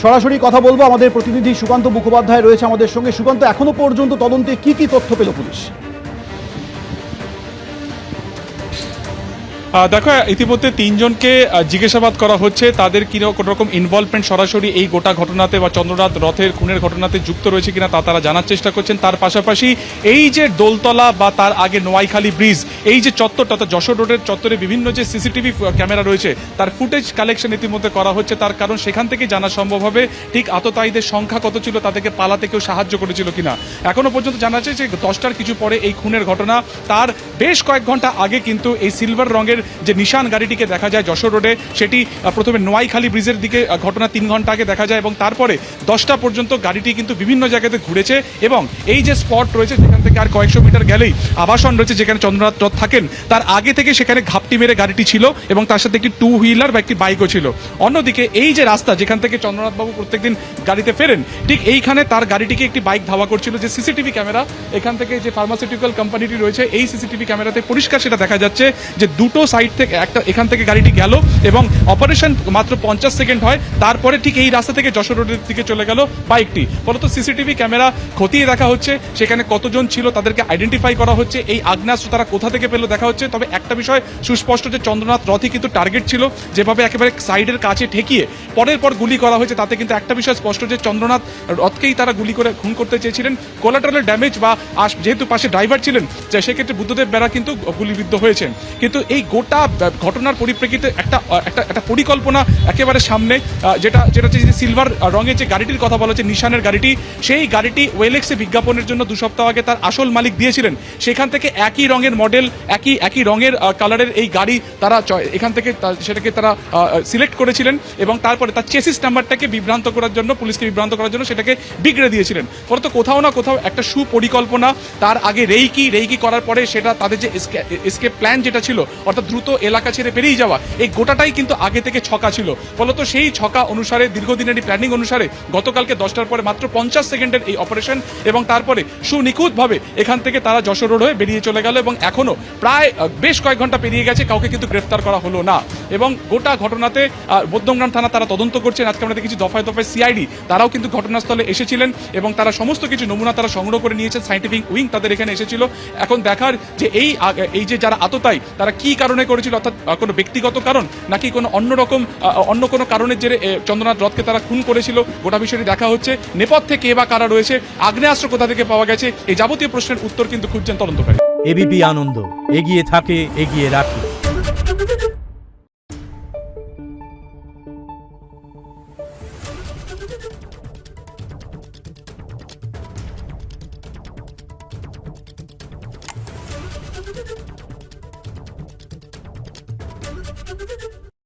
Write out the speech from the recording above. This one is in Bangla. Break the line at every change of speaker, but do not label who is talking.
সরাসরি কথা বলবো, আমাদের প্রতিনিধি সুকান্ত মুখোপাধ্যায় রয়েছে আমাদের সঙ্গে। সুকান্ত, এখনো পর্যন্ত তদন্তে কি কি তথ্য পেল পুলিশ?
দেখো, ইতিমধ্যে তিনজনকে জিজ্ঞাসাবাদ করা হচ্ছে। তাদের কোনো রকম ইনভলভমেন্ট সরাসরি এই গোটা ঘটনাতে বা চন্দ্রনাথ রথের খুনের ঘটনাতে যুক্ত রয়েছে কিনা তা তারা জানার চেষ্টা করছেন। তার পাশাপাশি এই যে দোলতলা বা তার আগে নোয়াইখালী ব্রিজ, এই যে চত্বরটা অর্থাৎ যশোর রোডের চত্বরে বিভিন্ন যে সিসিটিভি ক্যামেরা রয়েছে তার ফুটেজ কালেকশন ইতিমধ্যে করা হচ্ছে। তার কারণ সেখান থেকে জানা সম্ভব হবে ঠিক আততায়ীদের সংখ্যা কত ছিল, তাদেরকে পালাতে কেউ সাহায্য করেছিল কিনা। এখনো পর্যন্ত জানা যাচ্ছে যে 10টার কিছু পরে এই খুনের ঘটনা, তার বেশ কয়েক ঘন্টা আগে কিন্তু এই সিলভার রঙের যে নিশান গাড়িটিকে দেখা যায় যশোর রোডে, সেটি প্রথমে নোয়াইখালী ব্রিজের দিকে ঘটনা 3 ঘন্টা আগে দেখা যায় এবং তারপরে 10টা পর্যন্ত গাড়িটি কিন্তু বিভিন্ন জায়গাতে ঘুরেছে। এবং এই যে স্পট রয়েছে যেখান থেকে আর কয়েকশো মিটার গেলেই আবাসন রয়েছে যেখানে চন্দ্রনাথ রথ থাকেন, তার আগে থেকে সেখানে ঘাপটি মেরে গাড়িটি ছিল এবং তার সাথে একটি 2 হুইলার বা একটি বাইকও ছিল। অন্যদিকে এই যে রাস্তা যেখান থেকে চন্দ্রনাথবাবু প্রত্যেকদিন গাড়িতে ফেরেন, ঠিক এইখানে তার গাড়িটিকে একটি বাইক ধাওয়া করছিল। যে সিসিটিভি ক্যামেরা এখান থেকে যে ফার্মাসিউটিক্যাল কোম্পানিটি রয়েছে, এই সিসিটিভি ক্যামেরাতে পরিষ্কার সেটা দেখা যাচ্ছে যে দুটো সাইড থেকে একটা এখান থেকে গাড়িটি গেল এবং অপারেশন মাত্র 50 সেকেন্ড হয়, তারপরে ঠিক এই রাস্তা থেকে যশোর রোডের দিকে চলে গেল বাইকটি। ফলত সিসিটিভি ক্যামেরা খতিয়ে দেখা হচ্ছে, সেখানে কতজন ছিল তাদেরকে আইডেন্টিফাই করা হচ্ছে, এই আগ্নেয়াস্ত্র তারা কোথা থেকে পেল দেখা হচ্ছে। তবে একটা বিষয় সুস্পষ্ট যে চন্দ্রনাথ রথই কিন্তু টার্গেট ছিল, যেভাবে একেবারে সাইডের কাছে ঠেকিয়ে পরের পর গুলি করা হয়েছে, তাতে কিন্তু একটা বিষয় স্পষ্ট যে চন্দ্রনাথ রথকেই তারা গুলি করে খুন করতে চেয়েছিলেন। কোলাটারাল ড্যামেজ বা যেহেতু পাশে ড্রাইভার ছিলেন, সেক্ষেত্রে বুদ্ধদেব বেরা কিন্তু গুলিবিদ্ধ হয়েছেন। কিন্তু এই গোটা ঘটনার পরিপ্রেক্ষিতে একটা পরিকল্পনা একেবারে সামনে, যেটা হচ্ছে সিলভার রঙের যে গাড়িটির কথা বলা হচ্ছে নিশানের গাড়িটি, সেই গাড়িটি ওয়েলেক্সে বিজ্ঞাপনের জন্য 2 সপ্তাহ আগে তার আসল মালিক দিয়েছিলেন। সেখান থেকে একই রঙের মডেল, একই রঙের কালারের এই গাড়ি তারা এখান থেকে সেটাকে তারা সিলেক্ট করেছিলেন এবং তারপরে তার চেসিস নাম্বারটাকে বিভ্রান্ত করার জন্য, পুলিশকে বিভ্রান্ত করার জন্য সেটাকে বিগড়ে দিয়েছিলেন। ফলত কোথাও না কোথাও একটা সুপরিকল্পনা, তার আগে রেইকি করার পরে সেটা তাদের যে এসকেপ প্ল্যান যেটা ছিল অর্থাৎ দ্রুত এলাকা ছেড়ে বেরিয়ে যাওয়া, এই গোটাটাই কিন্তু আগে থেকে ছকা ছিল। ফলত সেই ছকা অনুসারে, দীর্ঘদিনের প্ল্যানিং অনুসারে গতকালকে 10টার পরে মাত্র 50 সেকেন্ডের এই অপারেশন এবং তারপরে সুনিখুঁতভাবে এখান থেকে তারা যশোর রোড হয়ে বেরিয়ে চলে গেল এবং এখনো প্রায় বেশ কয়েক ঘন্টা পেরিয়ে গেছে, কাউকে কিন্তু গ্রেফতার করা হলো না। এবং গোটা ঘটনাতে মধ্যমগ্রাম থানা তারা তদন্ত করছেন। আজকে আমরা দেখেছি দফায় দফায় সিআইডি তারাও কিন্তু ঘটনাস্থলে এসেছিলেন এবং তারা সমস্ত কিছু নমুনা তারা সংগ্রহ করে নিয়েছেন। সায়েন্টিফিক উইং তাদের এখানে এসেছিল। এখন দেখার যে এই যে যারা আততায়ী তারা কি কারণে করেছিল, অর্থাৎ কোনো ব্যক্তিগত কারণ নাকি কোনো অন্য কোনো কারণের জেরে চন্দ্রনাথ রথকে তারা খুন করেছিল, গোটা বিষয়টি দেখা হচ্ছে। নেপথ্যে কে বা কারা রয়েছে, আগ্নেয়াস্ত্র কোথা থেকে পাওয়া গেছে, এই যাবতীয় প্রশ্নের উত্তর কিন্তু খুঁজছেন তদন্তকারী।
এবিপি আনন্দ, এগিয়ে থাকে, এগিয়ে রাখে।